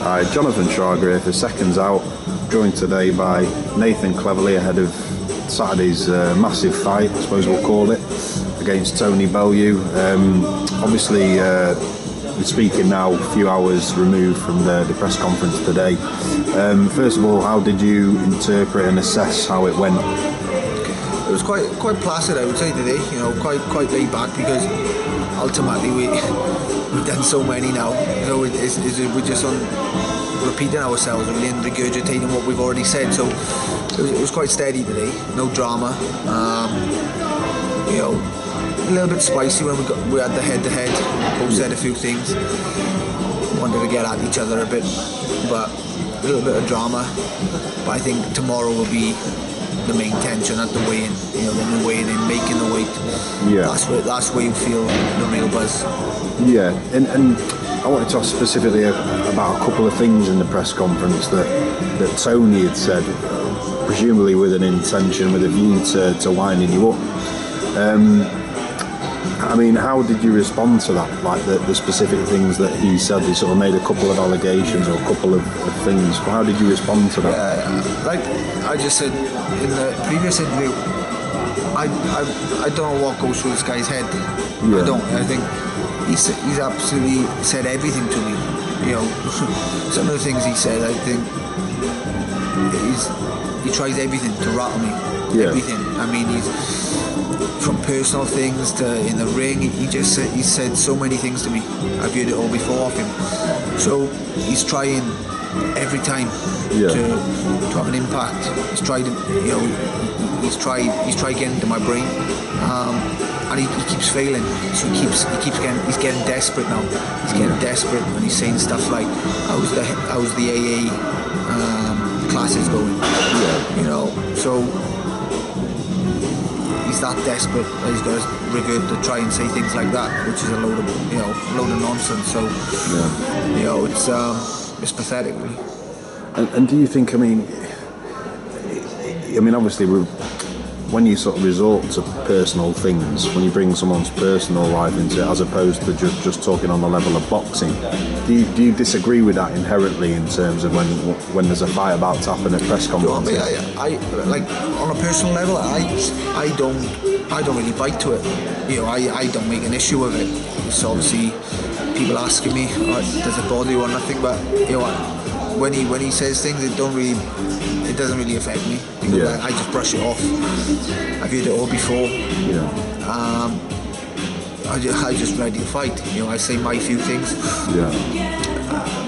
Hi, Jonathan Shawgrave for Seconds Out, joined today by Nathan Cleverly ahead of Saturday's massive fight, I suppose we'll call it, against Tony Bellew. Obviously, we're speaking now a few hours removed from the press conference today. First of all, how did you interpret and assess how it went? It was quite placid, I would say, today. You know, quite laid back, because ultimately we've done so many now. So we're just on repeating ourselves, really, and regurgitating what we've already said. So it was quite steady today. No drama. You know, a little bit spicy when we had the head-to-head. Both said a few things. Wanted to get at each other a bit, but a little bit of drama. But I think tomorrow will be the main tension at the weigh-in. You know, when we're weighing in, making the weight. Yeah. That's where you feel the real buzz. Yeah, and I wanted to ask specifically about a couple of things in the press conference that Tony had said, presumably with an intention, with a view to winding you up. I mean, how did you respond to that? Like the specific things that he said, he sort of made a couple of allegations or a couple of things. How did you respond to that? Like I just said in the previous interview, I don't know what goes through this guy's head. Yeah. I don't. I think he's absolutely said everything to me. You know, some of the things he said, I think he tries everything to rattle me. Yeah. Everything. I mean, he's from personal things to in the ring. He said so many things to me. I've heard it all before of him. So he's trying every time to have an impact. He's tried, you know, he's tried getting into my brain, and he keeps failing. So he's getting desperate now. He's getting desperate, and he's saying stuff like, "How's the AA classes going?" You know, so he's that desperate that he's got to revert to try and say things like that, which is a load of nonsense. So you know, it's pathetic, really. And do you think? I mean, obviously, when you sort of resort to personal things, when you bring someone's personal life into it, as opposed to just talking on the level of boxing, do you disagree with that inherently in terms of when there's a fight about to happen at press conferences? I like on a personal level, I don't really bite to it. You know, I don't make an issue of it. It's obviously people asking me, does it bother you or nothing? But you know, when he says things, it doesn't really affect me, because I just brush it off. I've heard it all before. I just ready to fight. You know, I say my few things,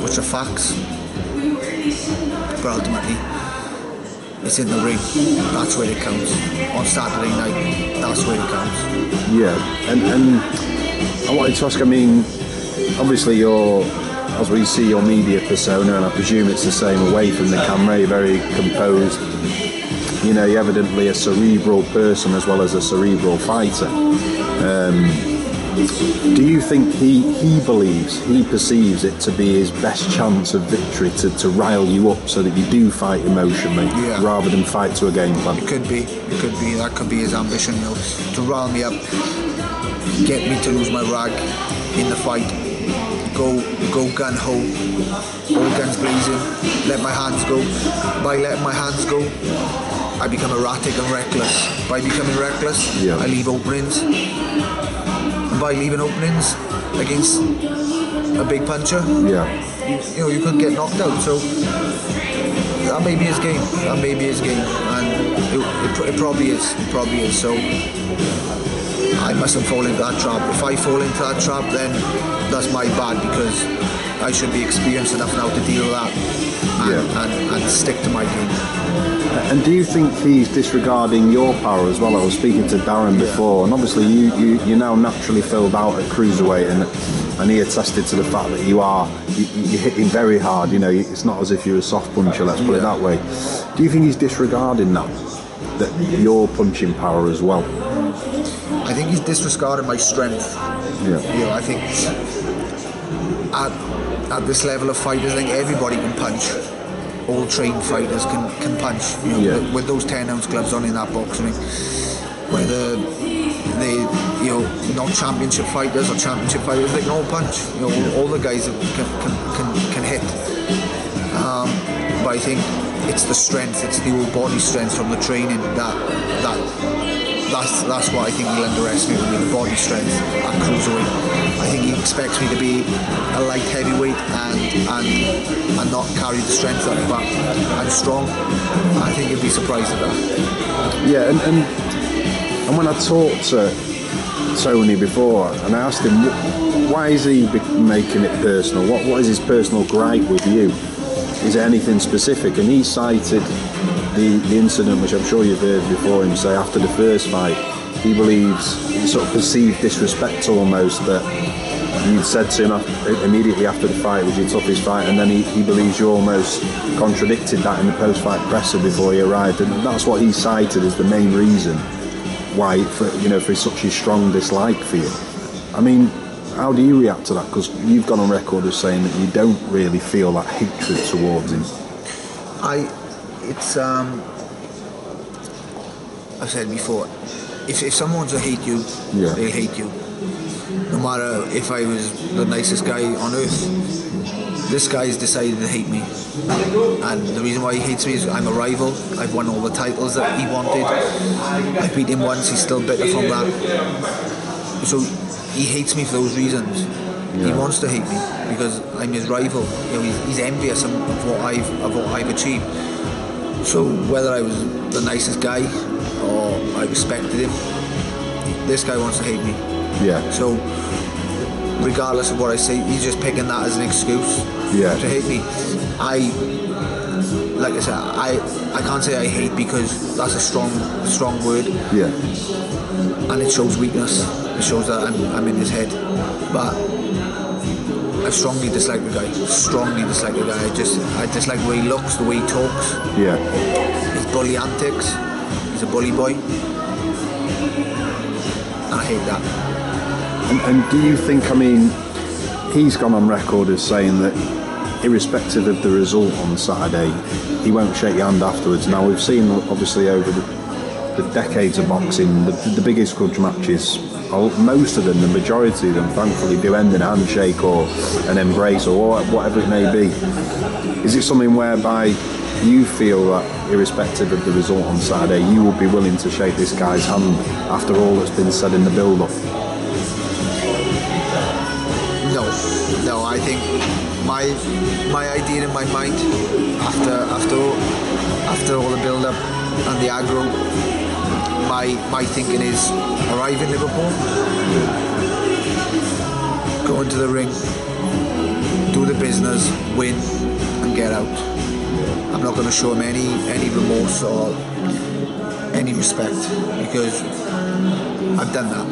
which are facts, but ultimately it's in the ring. That's where it counts. On Saturday night, that's where it counts. Yeah, and I wanted to ask, I mean, obviously as we see your media persona, and I presume it's the same away from the camera, you're very composed. You know, you're evidently a cerebral person as well as a cerebral fighter. Do you think he perceives it to be his best chance of victory to rile you up so that you do fight emotionally rather than fight to a game plan? It could be. That could be his ambition, you know, to rile me up, get me to lose my rag in the fight. Go gun ho, all guns blazing, let my hands go. By letting my hands go, I become erratic and reckless. By becoming reckless, I leave openings. And by leaving openings against a big puncher, you know, you could get knocked out. So that may be his game. And it probably is. So I mustn't fall into that trap. If I fall into that trap, then that's my bad, because I should be experienced enough now to deal with that and stick to my game. And do you think he's disregarding your power as well? I was speaking to Darren before, and obviously you're now naturally filled out at cruiserweight, and he attested to the fact that you're hitting very hard. You know, it's not as if you're a soft puncher, let's put it that way. Do you think he's disregarding that your punching power as well? I think he's disregarding my strength. You know, I think at this level of fighters, I think everybody can punch. All trained fighters can punch. You know, with those 10-ounce gloves on in that box. I mean, whether they, not championship fighters or championship fighters, they can all punch. All the guys can hit. But I think it's the strength, it's the old body strength from the training that's what I think he'll underestimate with the body strength at cruiserweight. I think he expects me to be a light heavyweight and not carry the strength up, but I'm strong. I think he'll be surprised at that. Yeah, and when I talked to Tony before and I asked him why is he making it personal, what is his personal gripe with you, is there anything specific, and he cited the incident which I'm sure you've heard before him say after the first fight. He believes he sort of perceived disrespect almost that you'd said to him immediately after the fight, was your toughest fight, and then he believes you almost contradicted that in the post-fight presser before he arrived, and that's what he cited as the main reason why for such a strong dislike for you. I mean, how do you react to that? Because you've gone on record as saying that you don't really feel that hatred towards him. I've said before, if someone's to hate you, they'll hate you. No matter if I was the nicest guy on earth, this guy's decided to hate me. And the reason why he hates me is I'm a rival. I've won all the titles that he wanted. I beat him once, he's still bitter from that. So he hates me for those reasons. Yeah. He wants to hate me because I'm his rival. He's envious of what I've achieved. So whether I was the nicest guy or I respected him, this guy wants to hate me. Yeah. So regardless of what I say, he's just picking that as an excuse to hate me. Like I said, I can't say I hate because that's a strong word. Yeah. And it shows weakness. It shows that I'm in his head. But I strongly dislike the guy. I dislike the way he looks, the way he talks. Yeah. His bully antics. He's a bully boy. And I hate that. And do you think, I mean, he's gone on record as saying that irrespective of the result on Saturday, he won't shake your hand afterwards. Now, we've seen, obviously, over the decades of boxing, the biggest grudge matches, most of them, the majority of them, thankfully, do end in a handshake or an embrace or whatever it may be. Is it something whereby you feel that, irrespective of the result on Saturday, you would be willing to shake this guy's hand after all that's been said in the build-up? No, I think my idea in my mind after all the build-up and the aggro, my thinking is arrive in Liverpool, go into the ring, do the business, win, and get out. I'm not going to show him any remorse or any respect because I've done that.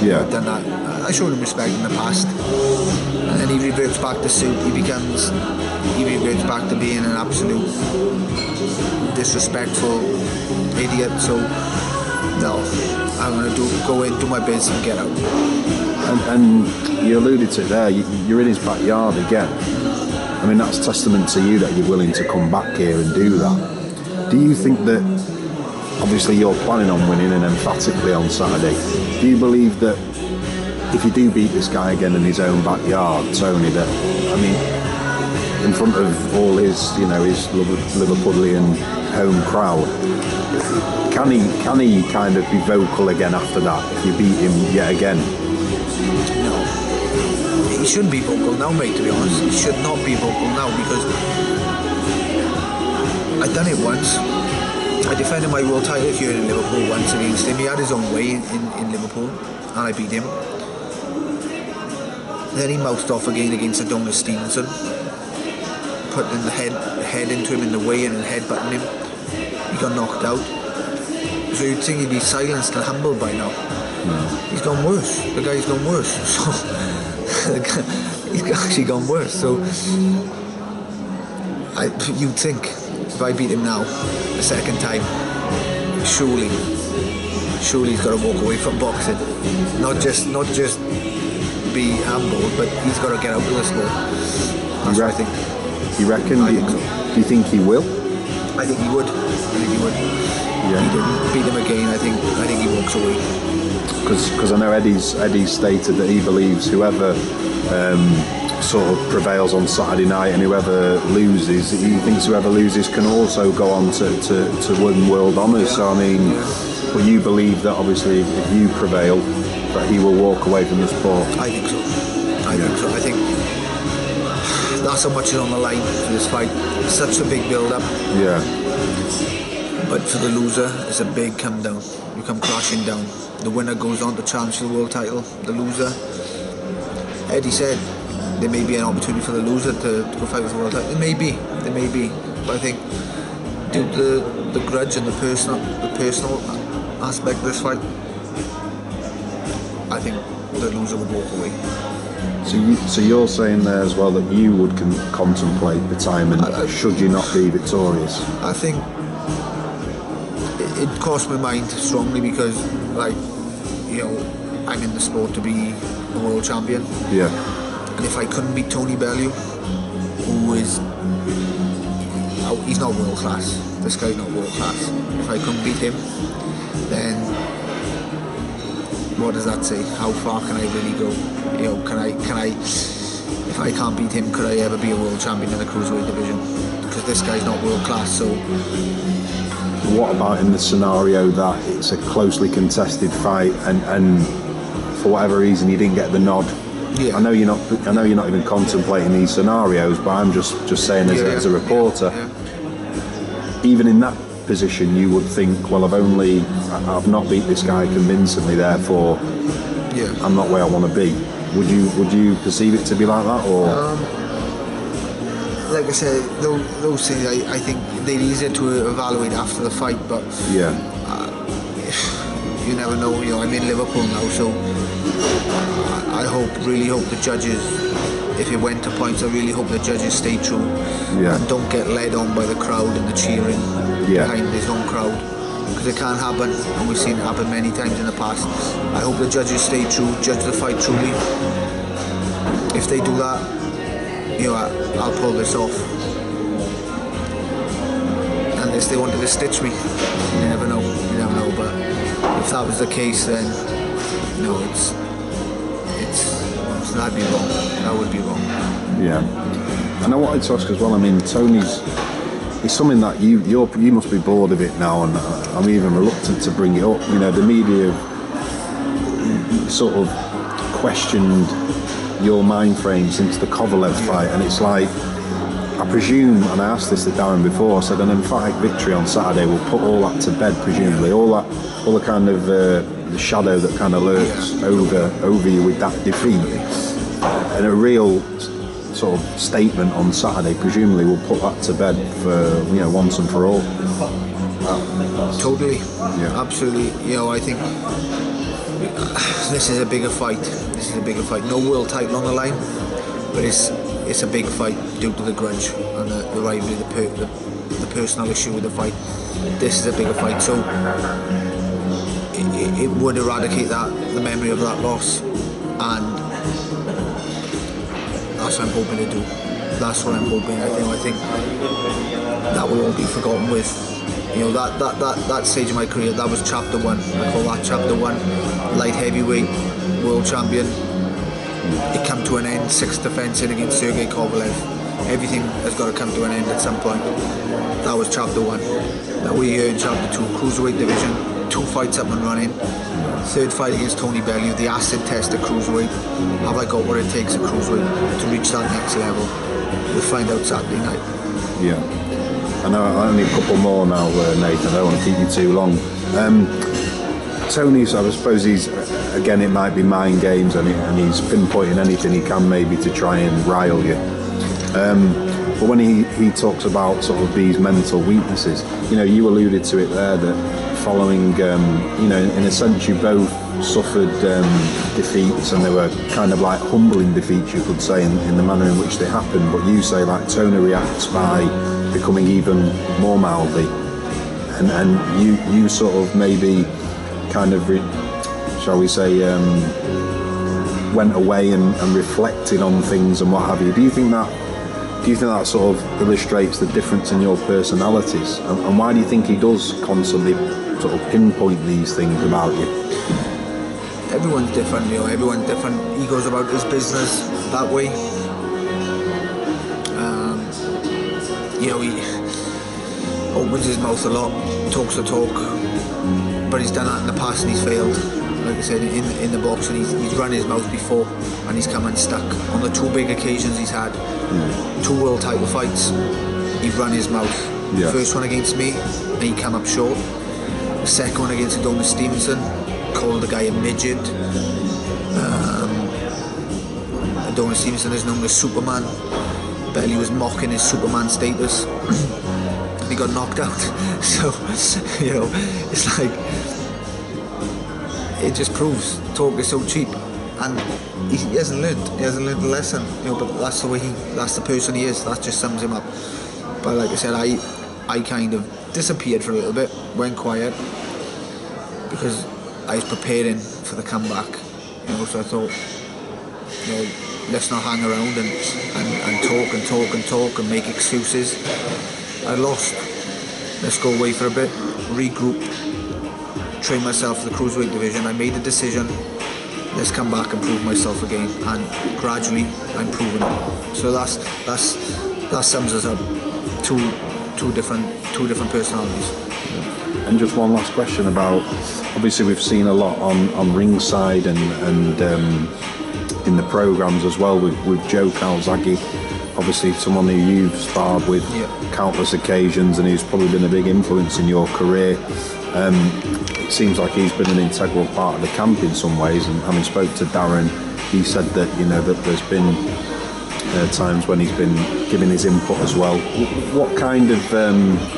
Yeah. I've done that. I showed him respect in the past, and then he reverts back to suit. He reverts back to being an absolute disrespectful idiot. So no, I'm going to go in, do my business, and get out. And you alluded to it there. You're in his backyard again. I mean, that's testament to you that you're willing to come back here and do that. Do you think that, obviously you're planning on winning and emphatically on Saturday, do you believe that if you do beat this guy again in his own backyard, Tony, that, I mean, in front of all his, his Liverpudlian home crowd, can he kind of be vocal again after that if you beat him yet again? No. He shouldn't be vocal now, mate, to be honest. He should not be vocal now because I've done it once. I defended my world title here in Liverpool once against him. He had his own way in Liverpool and I beat him. Then he mouthed off again against Adonis Stevenson, putting the head into him in the weigh-in and headbutting him. He got knocked out. So you'd think he'd be silenced and humbled by now. He's gone worse. The guy's gone worse. So he's actually gone worse. So you'd think if I beat him now the second time, surely he's got to walk away from boxing. Not just be humbled, but he's got to get out of the sport. That's what I think. You reckon? I think so. Do you think he will? I think he would. Yeah. Beat him again. I think he walks away. because I know Eddie's stated that he believes whoever sort of prevails on Saturday night and whoever loses, he thinks whoever loses can also go on to win world honours. So I mean, but you believe that obviously if you prevail, that he will walk away from the sport? I think so. I think so. I think that's how much is on the line for this fight. It's such a big build-up. Yeah. But for the loser, it's a big come down. You come crashing down. The winner goes on to challenge for the world title. The loser, Eddie said, there may be an opportunity for the loser to go fight for the world title. There may be. But I think due to the grudge and the personal aspect of this fight, I think the loser would walk away. So you're saying there as well that you would contemplate retirement should you not be victorious? I think it crossed my mind strongly because, like, you know, I'm in the sport to be a world champion. Yeah. And if I couldn't beat Tony Bellew, who is, he's not world class. This guy's not world class. If I couldn't beat him, then what does that say? How far can I really go? You know, can I? If I can't beat him, could I ever be a world champion in the cruiserweight division? Because this guy's not world class. So, what about in the scenario that it's a closely contested fight and for whatever reason you didn't get the nod? Yeah. I know you're not even contemplating these scenarios, but I'm just saying as a reporter. Yeah. Even in that position, you would think, well, I've not beat this guy convincingly, therefore I'm not where I want to be. Would you perceive it to be like that, or? Like I said, those things I think they're easier to evaluate after the fight, but yeah, you never know. You know, I'm in Liverpool now, so I really hope the judges, if it went to points, I really hope the judges stay true and don't get led on by the crowd and the cheering behind his own crowd, because it can happen, and we've seen it happen many times in the past. I hope the judges stay true, judge the fight truly. If they do that, you know, I'll pull this off. Unless they wanted to stitch me, you never know. But if that was the case, then no, that'd be wrong. That would be wrong. Yeah. And I wanted to ask as well. I mean, Tony's. It's something that you must be bored of it now, and I'm even reluctant to bring it up. You know, the media sort of questioned your mind frame since the Kovalev fight, and it's like, I presume, and I asked this to Darren before, I said an emphatic victory on Saturday will put all that to bed, presumably, all the kind of the shadow that kind of lurks over you with that defeat, and a real sort of statement on Saturday presumably will put that to bed for, you know, once and for all. Totally, absolutely. You know, I think this is a bigger fight. No world title on the line, but it's a big fight due to the grudge and the rivalry, the personal issue with the fight. This is a bigger fight, so it would eradicate the memory of that loss, and that's what I'm hoping to do. That's what I'm hoping. I think that will all be forgotten with. You know, that stage of my career, that was chapter 1. I call that chapter 1. Light heavyweight, world champion. It came to an end, 6th defence in against Sergey Kovalev. Everything has got to come to an end at some point. That was chapter 1. Now we're here in chapter 2, cruiserweight division, 2 fights up and running. 3rd fight against Tony Bellew, the acid test at cruiserweight. Have I got what it takes at cruiserweight to reach that next level? We'll find out Saturday night. Yeah. I know only a couple more now, Nathan. I don't want to keep you too long. Tony's, I suppose he's, again, it might be mind games, and he's pinpointing anything he can maybe to try and rile you. But when he talks about sort of these mental weaknesses, you know, you alluded to it there that following, you know, in a sense you both suffered defeats, and they were kind of like humbling defeats, you could say, in the manner in which they happened. But you say like Tony reacts by becoming even more mouthy, and you sort of maybe kind of shall we say went away and reflected on things and what have you. Do you think that sort of illustrates the difference in your personalities, and why do you think he does constantly sort of pinpoint these things about you? everyone's different, you know, everyone's different. He goes about his business that way. You know, he opens his mouth a lot, talks the talk, but he's done that in the past and he's failed. Like I said, in the boxing, he's run his mouth before and he's come unstuck. On the 2 big occasions he's had, 2 world title fights, he run his mouth. Yeah. First one against me, and he came up short. The second one against Adonis Stevenson, called the guy a midget. Adonis Stevenson is known as Superman. Belly was mocking his Superman status. He got knocked out. So, you know, it's like, it just proves talk is so cheap, and he hasn't learned the lesson, you know. But that's the way that's the person he is. That just sums him up. But like I said, I kind of disappeared for a little bit, went quiet, because I was preparing for the comeback, you know. So I thought, you know, let's not hang around and talk and make excuses. I lost. Let's go away for a bit, regroup, train myself for the cruiserweight division. I made the decision. Let's come back and prove myself again, and gradually I'm proving it. So that sums us up. Two different personalities. And just one last question about, obviously we've seen a lot on ringside and in the programs as well with Joe Calzaghe, obviously someone who you've sparred with countless occasions and who's probably been a big influence in your career. It seems like he's been an integral part of the camp in some ways, and having spoke to Darren, he said that, you know, that there's been times when he's been giving his input as well. What kind of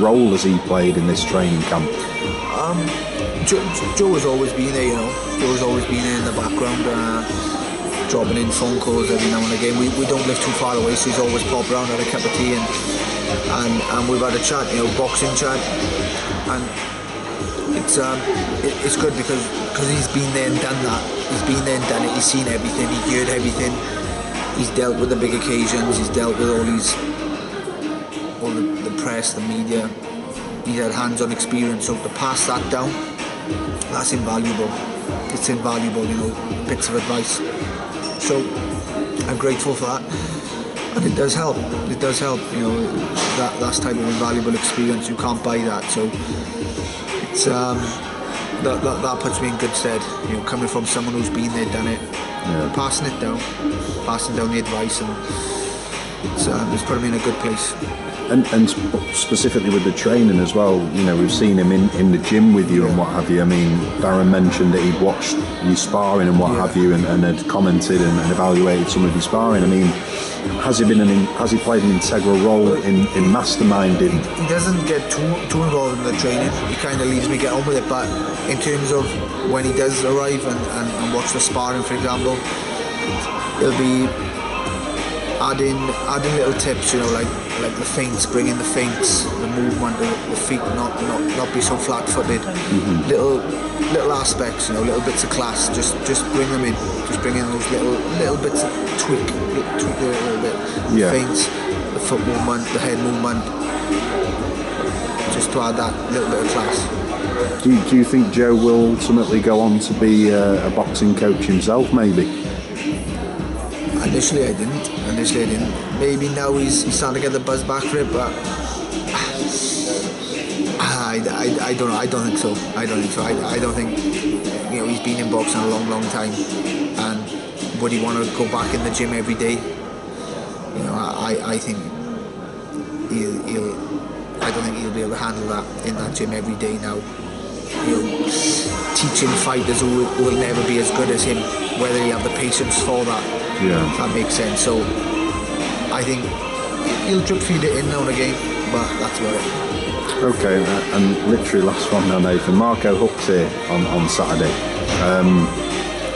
role has he played in this training camp? Joe has always been there, you know. Joe has always been in the background, dropping in phone calls every now and again. We don't live too far away, so he's always popped around, had a cup of tea, and we've had a chat, you know, boxing chat, and it's good because he's been there and done that. He's been there and done it. He's seen everything. He heard everything. He's dealt with the big occasions. He's dealt with all the press, the media. He's had hands-on experience. So to pass that down, that's invaluable. It's invaluable, you know, bits of advice. So I'm grateful for that, and it does help. It does help, you know. That's type of invaluable experience. You can't buy that. So it's that puts me in good stead. You know, coming from someone who's been there, done it. Yeah. Passing down the advice, and it's put me in a good place. And specifically with the training as well, you know, we've seen him in the gym with you and what have you. I mean, Darren mentioned that he'd watched you sparring and what have you, and had commented and evaluated some of your sparring. I mean, has he played an integral role in masterminding? He doesn't get too involved in the training. He kind of leaves me get on with it. But in terms of when he does arrive and watch the sparring, for example, he'll be adding little tips, you know, like the feints, bring in the feints, the movement, the feet not be so flat-footed. Mm-hmm. Little aspects, you know, little bits of class. Just bring them in. Just bring in those little bits of tweak it a little bit. Yeah. Feints, the foot movement, the head movement. Just to add that little bit of class. Do you think Joe will ultimately go on to be a boxing coach himself, maybe? Initially I didn't. Maybe now he's starting to get the buzz back for it, but I don't know. I don't think so. I don't think, you know, he's been in boxing a long time, and would he want to go back in the gym every day? You know, I think I don't think he'll be able to handle that in that gym every day now. You know, teaching fighters who will never be as good as him, whether he have the patience for that. Yeah. If that makes sense. So I think he'll drip feed it in now and again, but that's about it. Okay, and literally last one now, Nathan. Marco Huck's here on Saturday.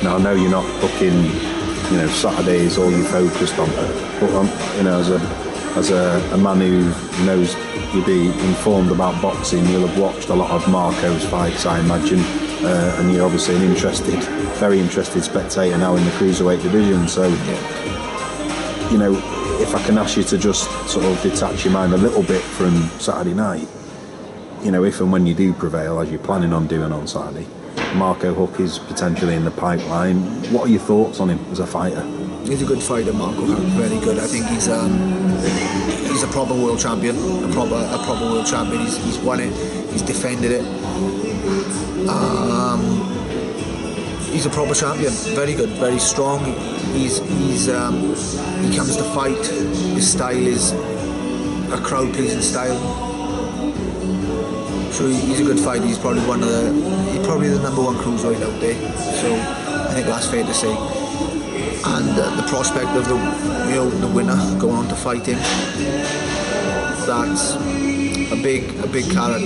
Now I know you're not booking, you know, Saturdays all you focused on, but you know, as a man who knows you'll be informed about boxing, you'll have watched a lot of Marco's fights, I imagine, and you're obviously very interested spectator now in the cruiserweight division. So, you know, if I can ask you to just sort of detach your mind a little bit from Saturday night, you know, if and when you do prevail, as you're planning on doing on Saturday, Marco Huck is potentially in the pipeline. What are your thoughts on him as a fighter? He's a good fighter, Marco Huck. Very good. I think he's a proper world champion. A proper world champion. He's won it. He's defended it. He's a proper champion. Very good. Very strong. He comes to fight. His style is a crowd pleasing style. So he's a good fighter. He's probably the number one cruiserweight out there. So I think that's fair to say. And the prospect of the winner going on to fight him, that's a big carrot,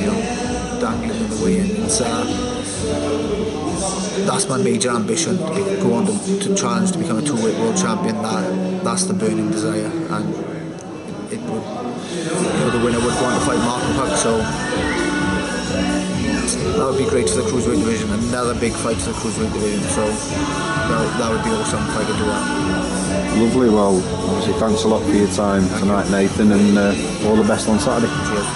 dangling in the way. That's my major ambition, to go on to challenge to become a two-weight world champion. That's the burning desire, and it would, the winner would go on to fight Marco Huck. So that would be great for the cruiserweight division. Another big fight for the cruiserweight division. So that would be awesome if I could do that. Lovely. Well, obviously, thanks a lot for your time tonight, Nathan, and all the best on Saturday. Cheers.